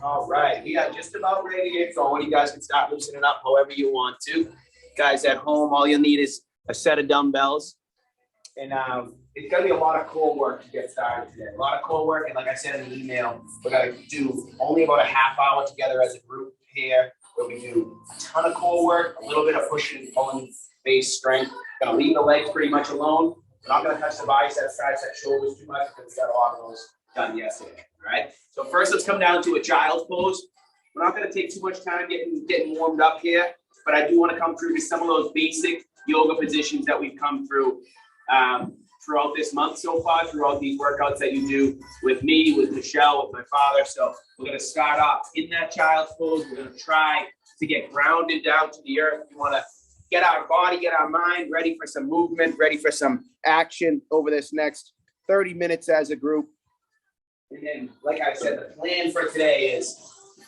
All right, we are just about ready to get going. You guys can start loosening up however you want to. Guys at home, all you'll need is a set of dumbbells. And it's going to be a lot of core work to get started today. A lot of core work. And like I said in the email, we're going to do only about a half hour together as a group here, where we do a ton of core work, a little bit of pushing and pulling base strength. Going to leave the legs pretty much alone. We're not going to touch the biceps, triceps, shoulders too much because we got a lot of those done yesterday. All right. So first, let's come down to a child's pose. We're not going to take too much time getting warmed up here, but I do want to come through to some of those basic yoga positions that we've come through throughout this month so far, throughout these workouts that you do with me, with Michelle, with my father. So we're going to start off in that child's pose. We're going to try to get grounded down to the earth. We want to get our body, get our mind ready for some movement, ready for some action over this next 30 minutes as a group. And then, like I said, the plan for today is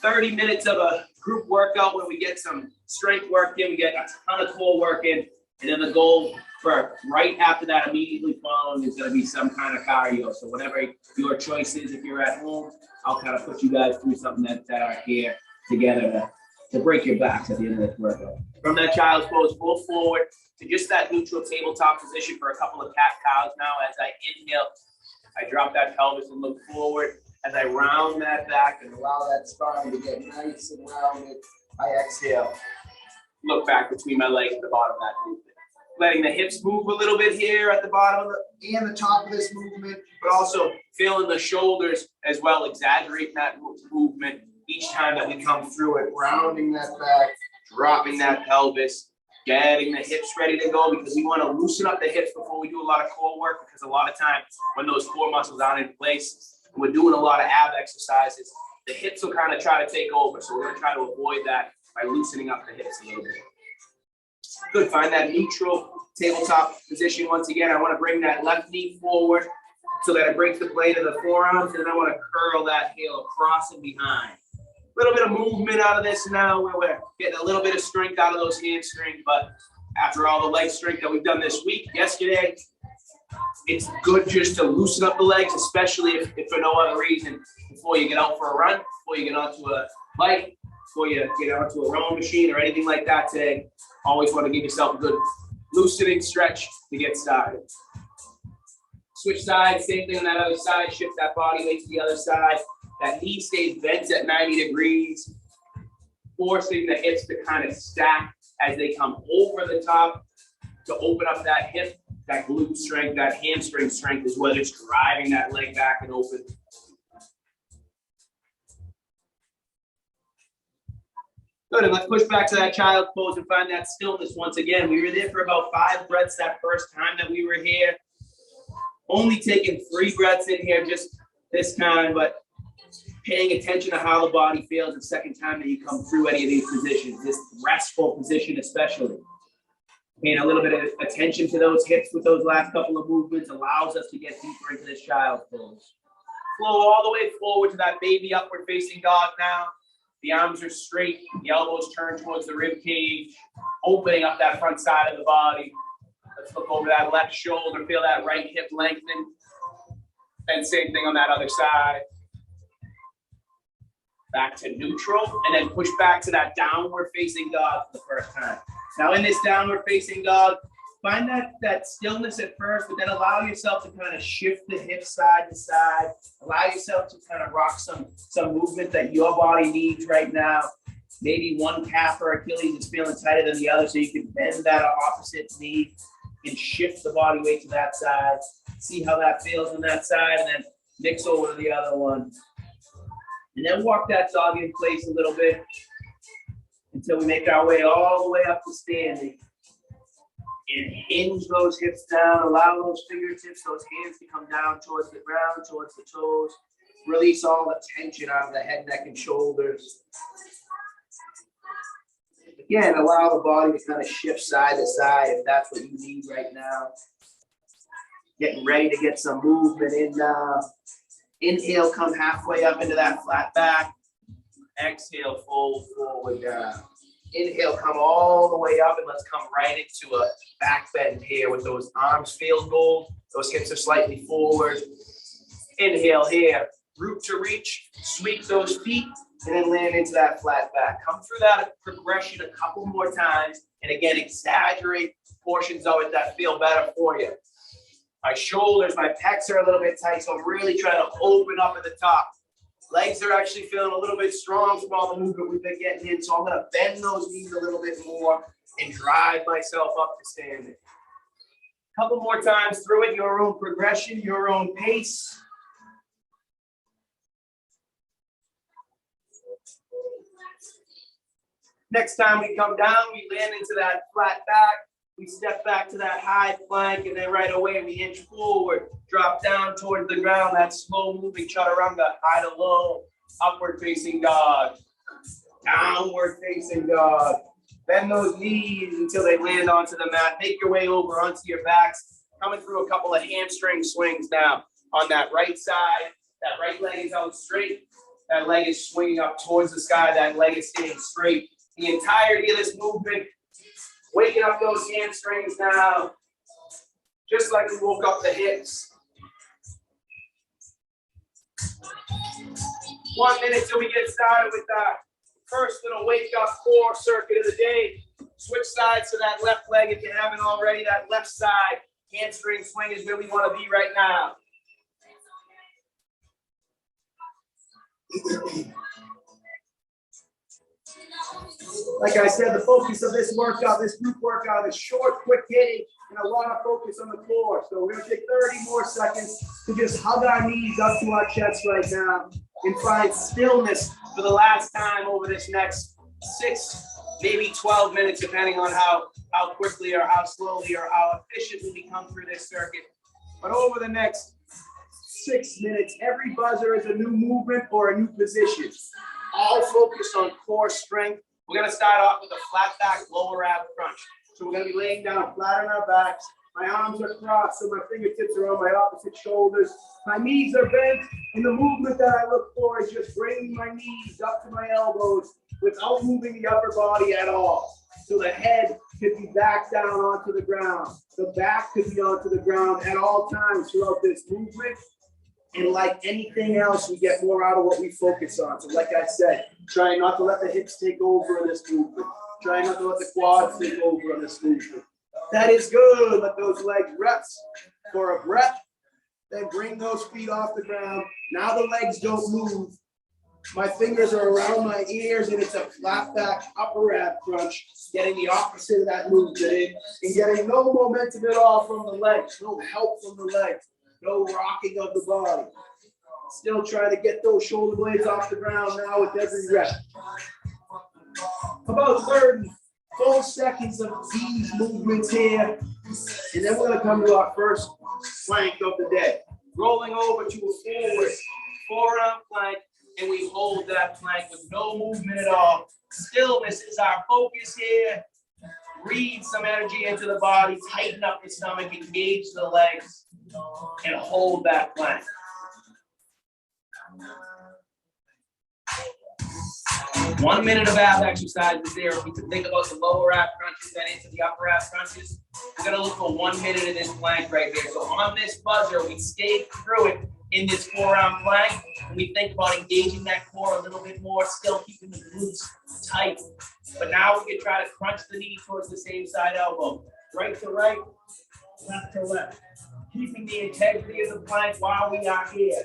30 minutes of a group workout where we get some strength work in, we get a ton of core work in, and then the goal for right after that, immediately following, is going to be some kind of cardio. So whatever your choice is, if you're at home, I'll kind of put you guys through something that are here together to break your backs at the end of this workout. From that child's pose, pull forward to just that neutral tabletop position for a couple of cat-cows now. As I inhale, I drop that pelvis and look forward. As I round that back and allow that spine to get nice and rounded, I exhale. Look back between my legs at the bottom of that movement. Letting the hips move a little bit here at the bottom of and the top of this movement, but also feeling the shoulders as well, exaggerating that movement each time that we come through it. Rounding that back, dropping that pelvis, getting the hips ready to go, because we want to loosen up the hips before we do a lot of core work, because a lot of times when those core muscles aren't in place, and we're doing a lot of ab exercises, the hips will kind of try to take over. So we're going to try to avoid that by loosening up the hips a little bit. Good, find that neutral tabletop position once again. I want to bring that left knee forward so that it breaks the blade of the forearms, and then I want to curl that heel across and behind. A little bit of movement out of this now, where we're getting a little bit of strength out of those hamstrings, but after all the leg strength that we've done this week, yesterday, it's good just to loosen up the legs, especially if for no other reason, before you get out for a run, before you get onto a bike, before you get onto a rowing machine or anything like that today. Always want to give yourself a good loosening stretch to get started. Switch sides, same thing on that other side. Shift that body weight to the other side. That knee stays bent at 90 degrees, forcing the hips to kind of stack as they come over the top to open up that hip, that glute strength, that hamstring strength, is whether it's driving that leg back and open. Good, and let's push back to that child's pose and find that stillness once again. We were there for about 5 breaths that first time that we were here. Only taking 3 breaths in here just this time, but paying attention to how the body feels the second time that you come through any of these positions, this restful position especially. Paying a little bit of attention to those hips with those last couple of movements allows us to get deeper into this child's pose. Flow all the way forward to that baby upward facing dog now. The arms are straight, the elbows turn towards the rib cage, opening up that front side of the body. Let's look over that left shoulder, feel that right hip lengthen. And same thing on that other side. Back to neutral, and then push back to that downward facing dog for the first time. Now in this downward facing dog, find that stillness at first, but then allow yourself to kind of shift the hips side to side. Allow yourself to kind of rock some movement that your body needs right now. Maybe one calf or Achilles is feeling tighter than the other, so you can bend that opposite knee and shift the body weight to that side. See how that feels on that side, and then mix over to the other one. And then walk that dog in place a little bit until we make our way all the way up to standing. And hinge those hips down, allow those fingertips, those hands to come down towards the ground, towards the toes. Release all the tension out of the head, neck, and shoulders. Again, allow the body to kind of shift side to side if that's what you need right now. Getting ready to get some movement in now. Inhale, come halfway up into that flat back. Exhale, fold forward down. Inhale, come all the way up, and let's come right into a back bend here with those arms field gold. Those hips are slightly forward. Inhale here. root to reach, sweep those feet, and then land into that flat back. Come through that progression a couple more times, and again, exaggerate portions of it that feel better for you. My shoulders, my pecs are a little bit tight, so I'm really trying to open up at the top. Legs are actually feeling a little bit strong from all the movement we've been getting in, so I'm gonna bend those knees a little bit more and drive myself up to standing. Couple more times through it, your own progression, your own pace. Next time we come down, we land into that flat back. We step back to that high plank, and then right away we inch forward, drop down towards the ground, that slow moving chaturanga, high to low, upward facing dog, downward facing dog. Bend those knees until they land onto the mat. Make your way over onto your backs, coming through a couple of hamstring swings now. On that right side, that right leg is out straight. That leg is swinging up towards the sky. That leg is staying straight. The entirety of this movement, waking up those hamstrings now, just like we woke up the hips. 1 minute till we get started with that first little wake up core circuit of the day. Switch sides to that left leg if you haven't already. That left side hamstring swing is where we want to be right now. Like I said, the focus of this workout, this group workout, is short, quick hitting, and a lot of focus on the core. So we're going to take 30 more seconds to just hug our knees up to our chest right now and find stillness for the last time over this next 6, maybe 12 minutes, depending on how quickly or how slowly or how efficiently we come through this circuit. But over the next 6 minutes, every buzzer is a new movement or a new position. All focused on core strength. We're going to start off with a flat back lower ab crunch. So we're going to be laying down flat on our backs. My arms are crossed, so my fingertips are on my opposite shoulders. My knees are bent, and the movement that I look for is just bringing my knees up to my elbows without moving the upper body at all. So the head could be back down onto the ground. The back could be onto the ground at all times throughout this movement. And like anything else, we get more out of what we focus on. So like I said, try not to let the hips take over in this movement. Try not to let the quads take over in this movement. That is good. Let those legs rest for a breath. Then bring those feet off the ground. Now the legs don't move. My fingers are around my ears, and it's a flat back upper ab crunch, getting the opposite of that movement in, and getting no momentum at all from the legs, no help from the legs. No rocking of the body. Still trying to get those shoulder blades off the ground now with every rep. About 30 full seconds of these movements here. And then we're going to come to our first plank of the day. Rolling over to a forward forearm plank, and we hold that plank with no movement at all. Stillness is our focus here. Breathe some energy into the body, tighten up the stomach, engage the legs, and hold that plank. One minute of ab exercises there. If you can think about the lower ab crunches and into the upper ab crunches, we're going to look for 1 minute in this plank right there. So on this buzzer, we stay through it in this forearm plank, and we think about engaging that core a little bit more, still keeping the glutes tight. But now we can try to crunch the knee towards the same side elbow. Right to right, left to left. Keeping the integrity of the plank while we are here.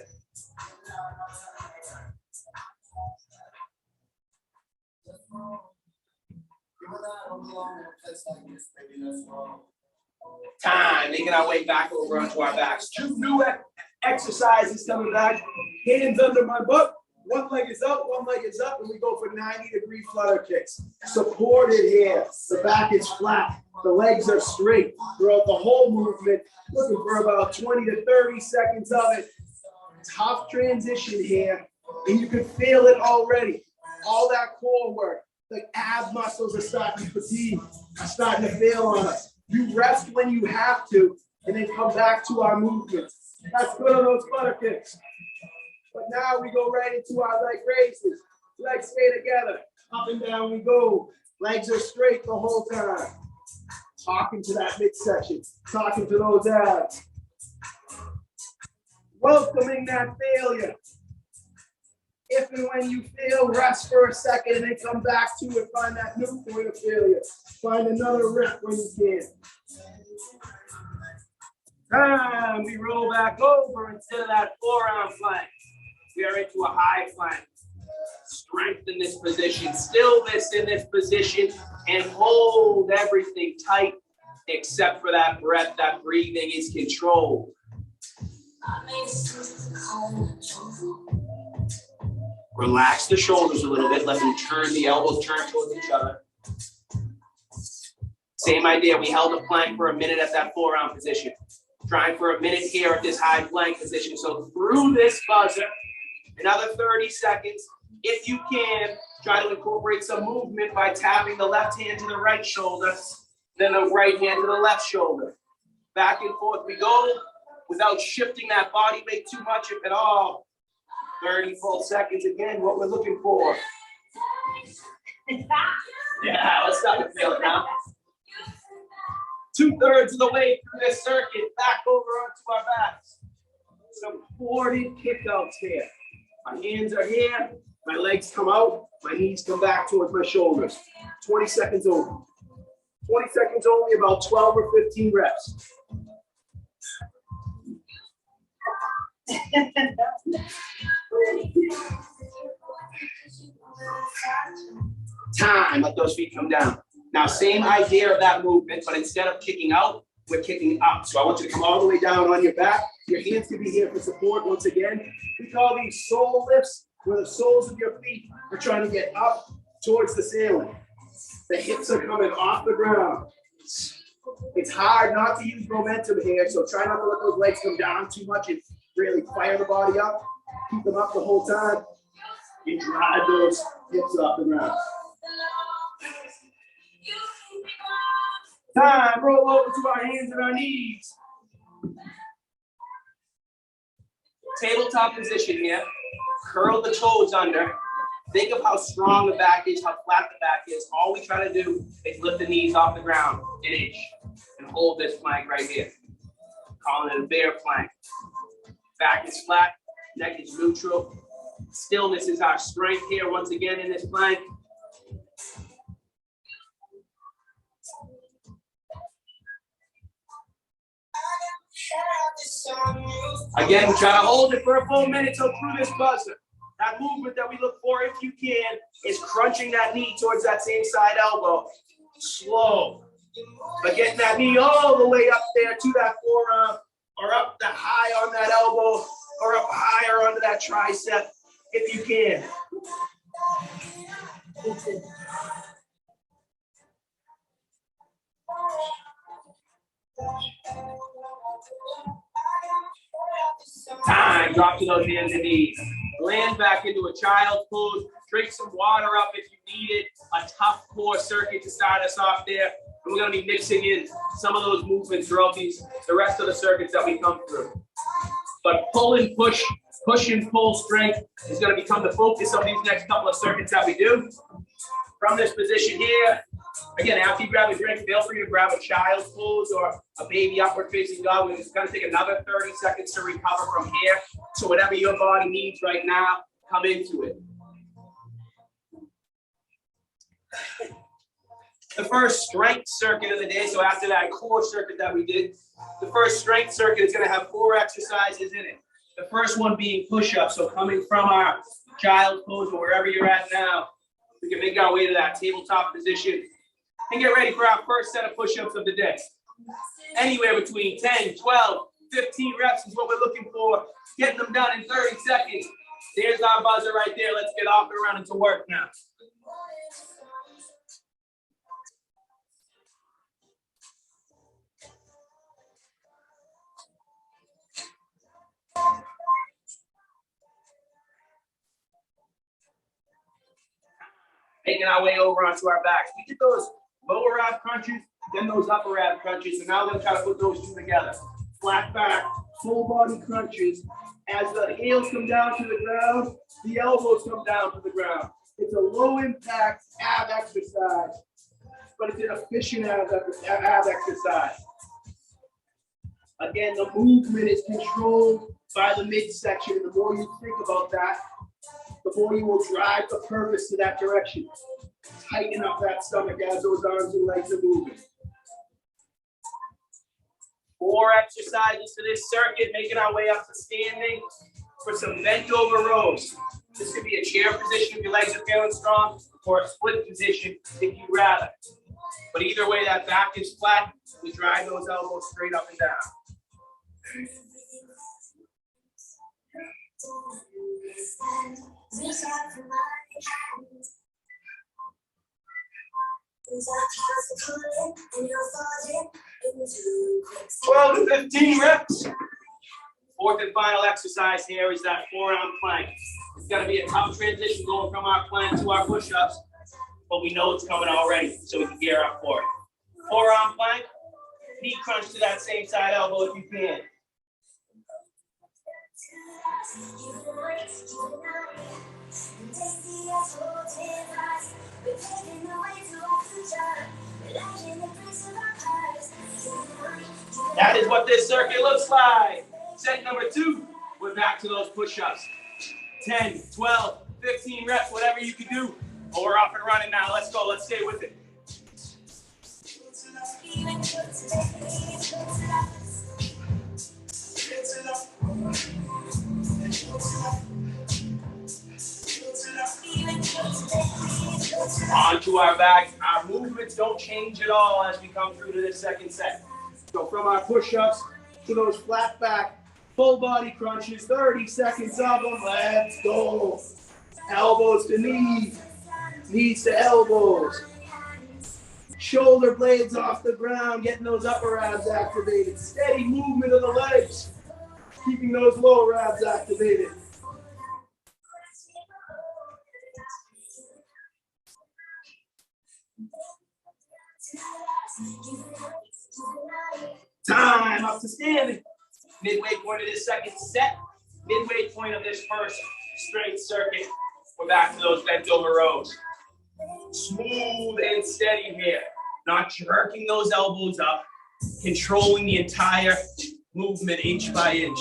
Time, making our way back over onto our backs. 2 new exercises coming back. Hands under my butt. One leg is up, one leg is up, and we go for 90-degree flutter kicks. Supported here. The back is flat. The legs are straight throughout the whole movement. Looking for about 20 to 30 seconds of it. Tough transition here, and you can feel it already. All that core work. The ab muscles are starting to fatigue, are starting to fail on us. You rest when you have to, and then come back to our movements. That's good on those flutter kicks. But now we go right into our leg raises. Legs stay together. Up and down we go. Legs are straight the whole time. Talking to that midsection. Talking to those abs. Welcoming that failure. If and when you fail, rest for a second and then come back to it. Find that new point of failure. Find another rep when you can. We roll back over instead of that forearm plank. We are into a high plank. Strength in this position, stillness in this position, and hold everything tight except for that breath. That breathing is controlled. Relax the shoulders a little bit. Let them turn, the elbows turn towards each other. Same idea. We held a plank for a minute at that forearm position. Trying for a minute here at this high plank position. So through this buzzer, another 30 seconds. If you can, try to incorporate some movement by tapping the left hand to the right shoulder, then the right hand to the left shoulder. Back and forth we go without shifting that body weight too much, if at all. 30 full seconds again, what we're looking for. Yeah, let's stop and feel it now. 2/3 of the way through this circuit, back over onto our backs. Some 40 kickouts here. My hands are here, my legs come out, my knees come back towards my shoulders. 20 seconds over. 20 seconds only, about 12 or 15 reps. Time, let those feet come down. Now, same idea of that movement, but instead of kicking out, we're kicking up. So I want you to come all the way down on your back. Your hands can be here for support once again. We call these sole lifts, where the soles of your feet are trying to get up towards the ceiling. The hips are coming off the ground. It's hard not to use momentum here, so try not to let those legs come down too much and really fire the body up. Keep them up the whole time. You drive those hips off the ground. Time, roll over to our hands and our knees. Tabletop position here. Curl the toes under. Think of how strong the back is, how flat the back is. All we try to do is lift the knees off the ground an inch and hold this plank right here. Calling it a bear plank. Back is flat, neck is neutral. Stillness is our strength here once again in this plank. Again, we try to hold it for a full minute so through this buzzer. That movement that we look for, if you can, is crunching that knee towards that same side elbow. Slow. But getting that knee all the way up there to that forearm, or up the high on that elbow, or up higher onto that tricep, if you can. Time, drop to those hands and knees. Land back into a child's pose. Drink some water up if you need it. A tough core circuit to start us off there. And we're going to be mixing in some of those movements throughout the rest of the circuits that we come through. But pull and push and pull strength is going to become the focus of these next couple of circuits that we do. From this position here, again, after you grab a drink, feel free to grab a child's pose or a baby upward facing dog. We're just going to take another 30 seconds to recover from here. So whatever your body needs right now, come into it. The first strength circuit of the day, so after that core circuit that we did, the first strength circuit is going to have 4 exercises in it. The first one being push-ups, so coming from our child's pose or wherever you're at now, we can make our way to that tabletop position and get ready for our first set of push-ups of the day. Anywhere between 10, 12, 15 reps is what we're looking for. Getting them done in 30 seconds. There's our buzzer right there. Let's get off and running to work now. Making our way over onto our backs. We did those lower ab crunches, then those upper ab crunches, and now we're going to try to put those two together. Flat back, full body crunches. As the heels come down to the ground, the elbows come down to the ground. It's a low impact ab exercise, but it's an efficient ab exercise. Again, the movement is controlled by the midsection. The more you think about that, the more you will drive the purpose to that direction. Tighten up that stomach as those arms and legs are moving. 4 exercises to this circuit, making our way up to standing for some bent over rows. This could be a chair position if your legs are feeling strong, or a split position if you'd rather. But either way, that back is flat. We drive those elbows straight up and down. Twelve to 15 reps. Fourth and final exercise here is that forearm plank. It's going to be a tough transition going from our plank to our push-ups, but we know it's coming already, so we can gear up for it. Forearm plank, knee crunch to that same side elbow if you can. That is what this circuit looks like. Set number 2, we're back to those push-ups. 10, 12, 15 reps, whatever you can do. Oh, we're off and running now. Let's go. Let's stay with it. Onto our back. Our movements don't change at all as we come through to this second set. So from our push-ups to those flat back, full body crunches, 30 seconds of them. Let's go. Elbows to knees, knees to elbows. Shoulder blades off the ground, getting those upper abs activated. Steady movement of the legs, keeping those lower abs activated. Time, up to standing. Midway point of this second set, midway point of this first straight circuit. We're back to those bent over rows. Smooth and steady here. Not jerking those elbows up, controlling the entire movement inch by inch.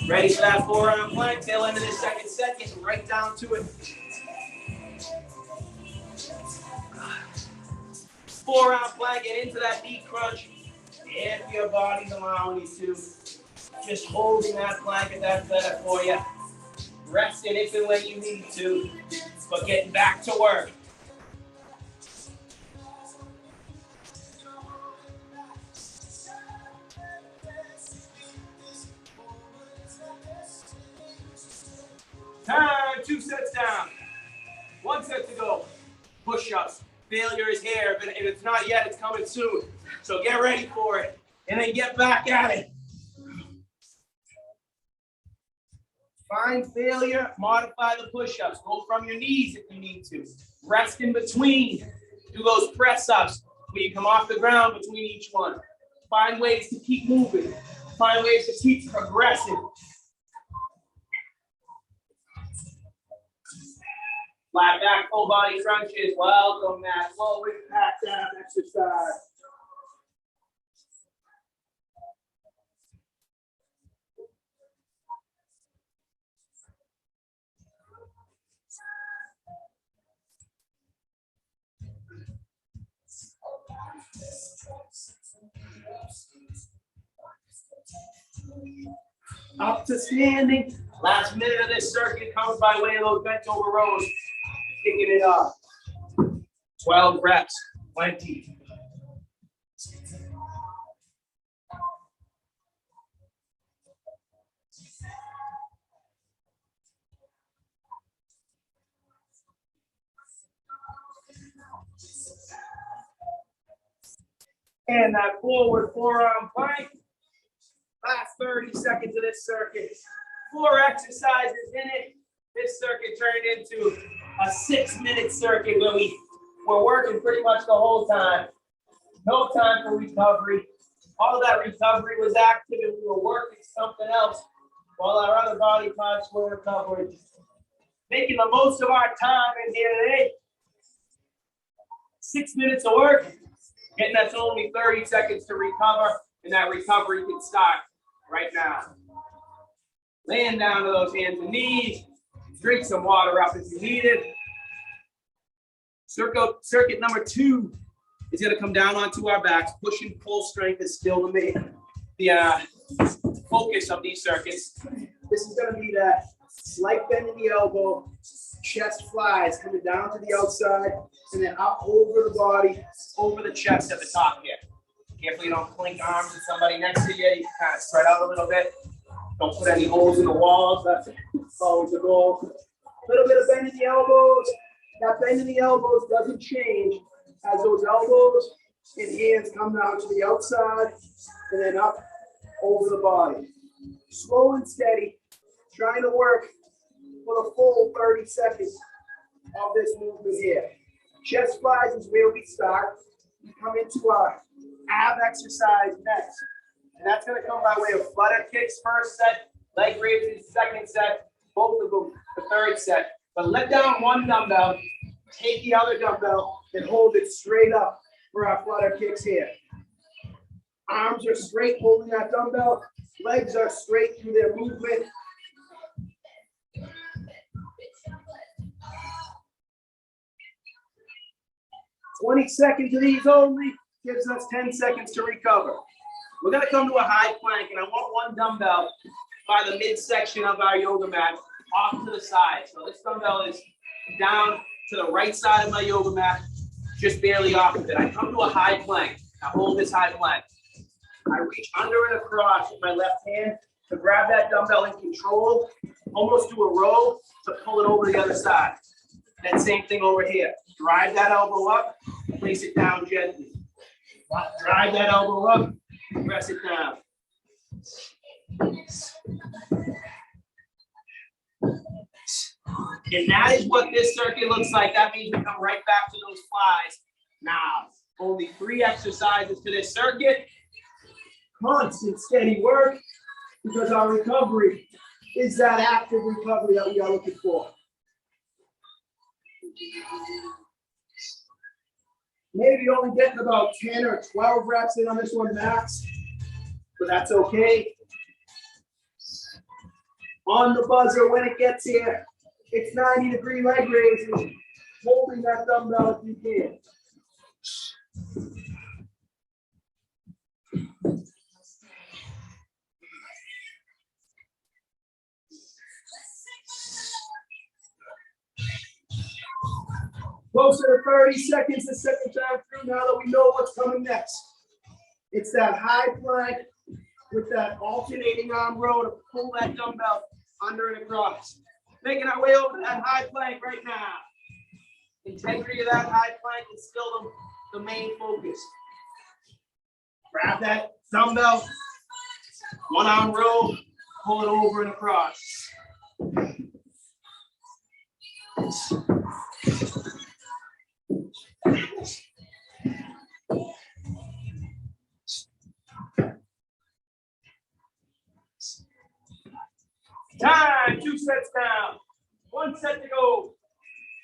Ready for that forearm plank, tail end of this second set, getting right down to it. Forearm plank, get into that knee crunch. If your body's allowing you to. Just holding that plank, if that's better for you. Resting if and when you need to, but getting back to work. Time, 2 sets down. 1 set to go. Push-ups. Failure is here. If it's not yet, it's coming soon. So get ready for it. And then get back at it. Find failure, modify the push-ups. Go from your knees if you need to. Rest in between. Do those press-ups where you come off the ground between each one. Find ways to keep moving. Find ways to keep progressing. Flat back, full body crunches. Welcome that low impact ab exercise. Up to standing. Last minute of this circuit comes by way of those bent over rows. Kicking it up. 12 reps, 20. And that forward forearm plank. Last 30 seconds of this circuit. 4 exercises in it. This circuit turned into a 6-minute circuit where we're working pretty much the whole time. No time for recovery. All that recovery was active and we were working something else while our other body parts were recovering. Making the most of our time in here today. 6 minutes of work, getting us only 30 seconds to recover, and that recovery can start right now. Laying down to those hands and knees, drink some water up if you need it. Circuit number 2 is going to come down onto our backs. Push and pull strength is still the focus of these circuits. This is going to be that slight bend in the elbow, chest flies coming down to the outside, and then up over the body, over the chest at the top here. Careful you don't clink arms with somebody next to you. You can kind of spread out a little bit. Don't put any holes in the walls. That's always the goal. A little bit of bend in the elbows. That bend in the elbows doesn't change as those elbows and hands come down to the outside and then up over the body. Slow and steady, trying to work for the full 30 seconds of this movement here. Chest flies is where we start. We come into our ab exercise next. And that's going to come by way of flutter kicks first set, leg raises second set, both of them the third set. But let down one dumbbell, take the other dumbbell, and hold it straight up for our flutter kicks here. Arms are straight holding that dumbbell. Legs are straight through their movement. "20 seconds of these only gives us 10 seconds to recover. We're going to come to a high plank, and I want one dumbbell by the midsection of our yoga mat off to the side. So this dumbbell is down to the right side of my yoga mat, just barely off of it. I come to a high plank. I hold this high plank. I reach under and across with my left hand to grab that dumbbell in control, almost do a row to pull it over the other side. That same thing over here. Drive that elbow up, place it down gently. Drive that elbow up, press it down. And that is what this circuit looks like. That means we come right back to those flies. Now, only 3 exercises to this circuit. Constant, steady work, because our recovery is that active recovery that we are looking for. Maybe only getting about 10 or 12 reps in on this one max, but that's okay. On the buzzer when it gets here, it's 90-degree leg raises, holding that dumbbell if you can. Closer to 30 seconds the second time through now that we know what's coming next. It's that high plank with that alternating arm row to pull that dumbbell under and across. Making our way over to that high plank right now. Integrity of that high plank is still the main focus. Grab that dumbbell, one arm row, pull it over and across. Time, 2 sets down, 1 set to go.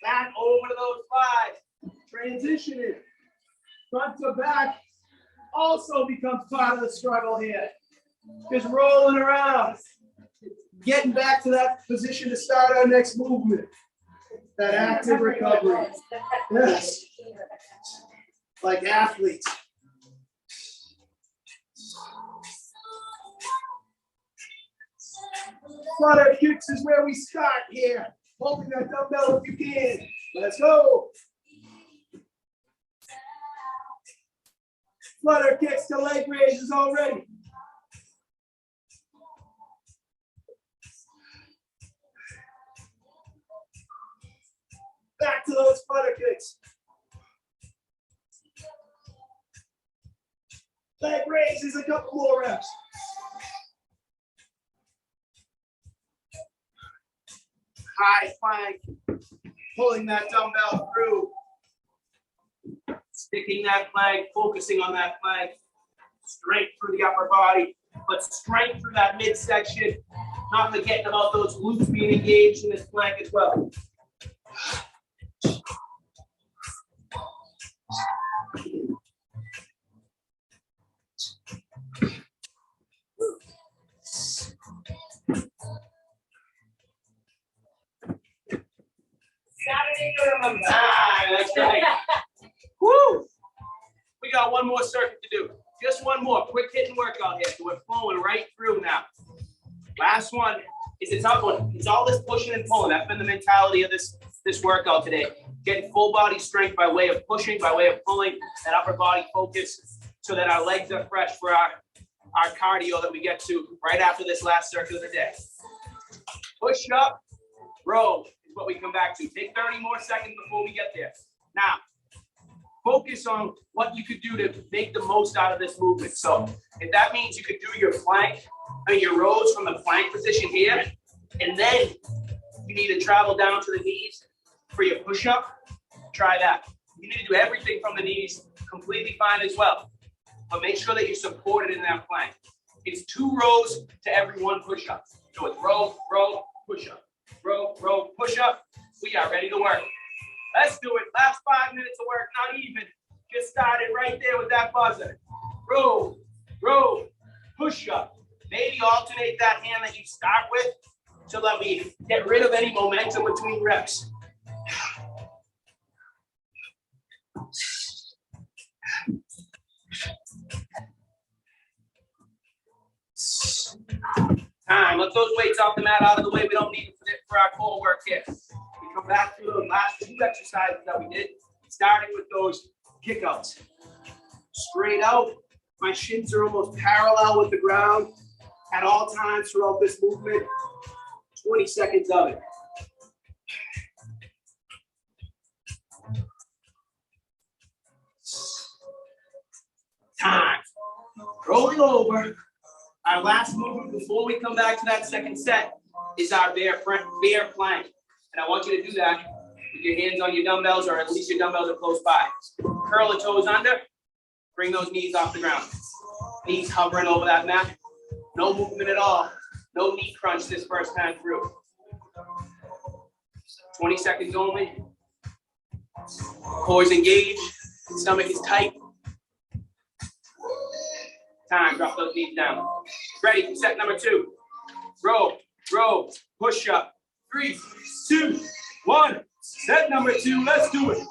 Back over to those flies. Transitioning front to back also becomes part of the struggle here. Just rolling around, getting back to that position to start our next movement. That active recovery. Yes. Like athletes. Flutter kicks is where we start here. Holding that dumbbell if you can. Let's go. Flutter kicks to leg raises already. Back to those flutter kicks. Leg raises, a couple more reps. High plank, pulling that dumbbell through, sticking that plank, focusing on that plank, strength through the upper body, but strength through that midsection, not forgetting about those glutes being engaged in this plank as well. Saturday to remember. Ah, that's right. Woo! We got one more circuit to do. Just one more. Quick hitting workout here. So we're flowing right through now. Last one is a tough one. It's all this pushing and pulling. That's been the mentality of this workout today. Getting full body strength by way of pushing, by way of pulling, that upper body focus so that our legs are fresh for our cardio that we get to right after this last circuit of the day. Push up, row is what we come back to. Take 30 more seconds before we get there. Now, focus on what you could do to make the most out of this movement. So if that means you could do your plank and your rows from the plank position here, and then you need to travel down to the knees for your push-up, try that. You need to do everything from the knees, completely fine as well. But make sure that you're supported in that plank. It's 2 rows to every 1 push-up. So it's row, row, push-up. Row, row, push-up. We are ready to work. Let's do it. Last 5 minutes of work, not even. Just started right there with that buzzer. Row, row, push-up. Maybe alternate that hand that you start with so that we get rid of any momentum between reps. Time. Let those weights off the mat out of the way. We don't need it for our core work here. We come back to those last 2 exercises that we did, starting with those kickouts. Straight out. My shins are almost parallel with the ground at all times throughout this movement. 20 seconds of it. Time. Rolling over. Our last movement before we come back to that second set is our bear plank. And I want you to do that with your hands on your dumbbells, or at least your dumbbells are close by. Curl the toes under. Bring those knees off the ground. Knees hovering over that mat. No movement at all. No knee crunch this first time through. 20 seconds only. Core is engaged. Stomach is tight. Time. Drop those knees down. Ready for set number 2. Row, row, push up. 3, 2, 1. Set number 2. Let's do it.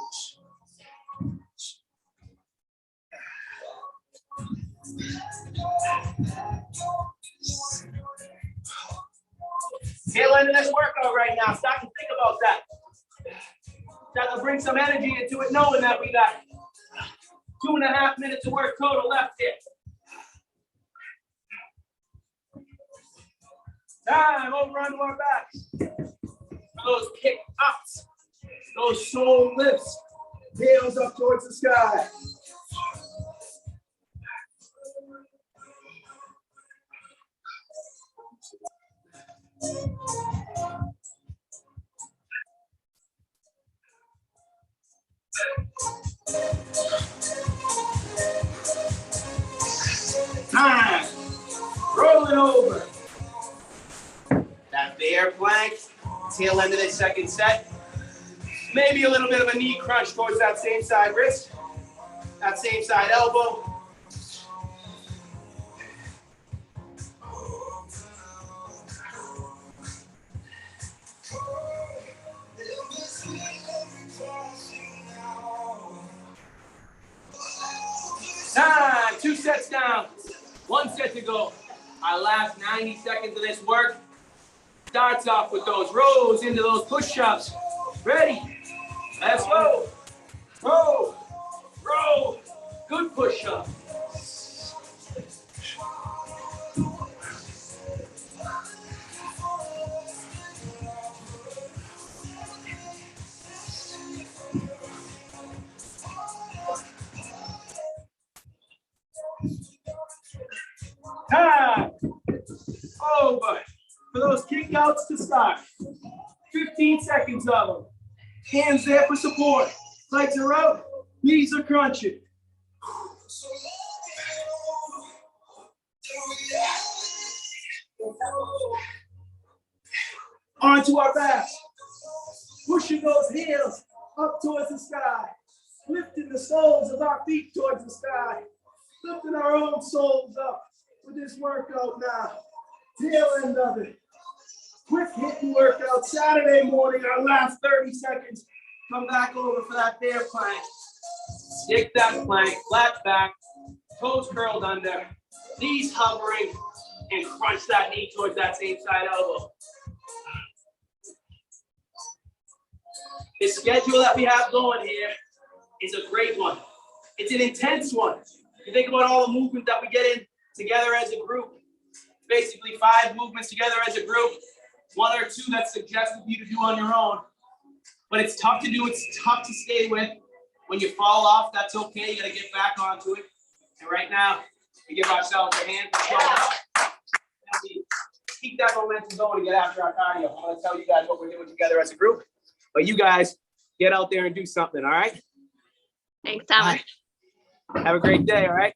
Tail end of this workout right now. Start to think about that. Start to bring some energy into it, knowing that we got 2.5 minutes of work total left here. Time, over onto our backs. For those kick ups, those soul lifts, tails up towards the sky. Time, rolling over. That bear plank, tail end of this second set. Maybe a little bit of a knee crunch towards that same side wrist, that same side elbow. Time, 2 sets down, 1 set to go. Our last 90 seconds of this work starts off with those rows into those push-ups. Ready? Let's go. Row, row, good push-up. Time. Over. For those kick outs to start. 15 seconds of them. Hands there for support. Legs are out. Knees are crunching. Onto our backs. Pushing those heels up towards the sky. Lifting the soles of our feet towards the sky. Lifting our own soles up with this workout now. Tail end of it. quick hitting workout. Saturday morning, our last 30 seconds. Come back over for that bear plank. Stick that plank, flat back, toes curled under, knees hovering, and crunch that knee towards that same side elbow. The schedule that we have going here is a great one. It's an intense one. You think about all the movement that we get in together as a group. Basically 5 movements together as a group. 1 or 2 that's suggested for you to do on your own. But it's tough to do, it's tough to stay with. When you fall off, that's okay. You gotta get back onto it. And right now, we give ourselves a hand for showing up. And we keep that momentum going to get after our cardio. I'm gonna tell you guys what we're doing together as a group. But you guys, get out there and do something, all right? Thanks, Thomas. Have a great day, all right?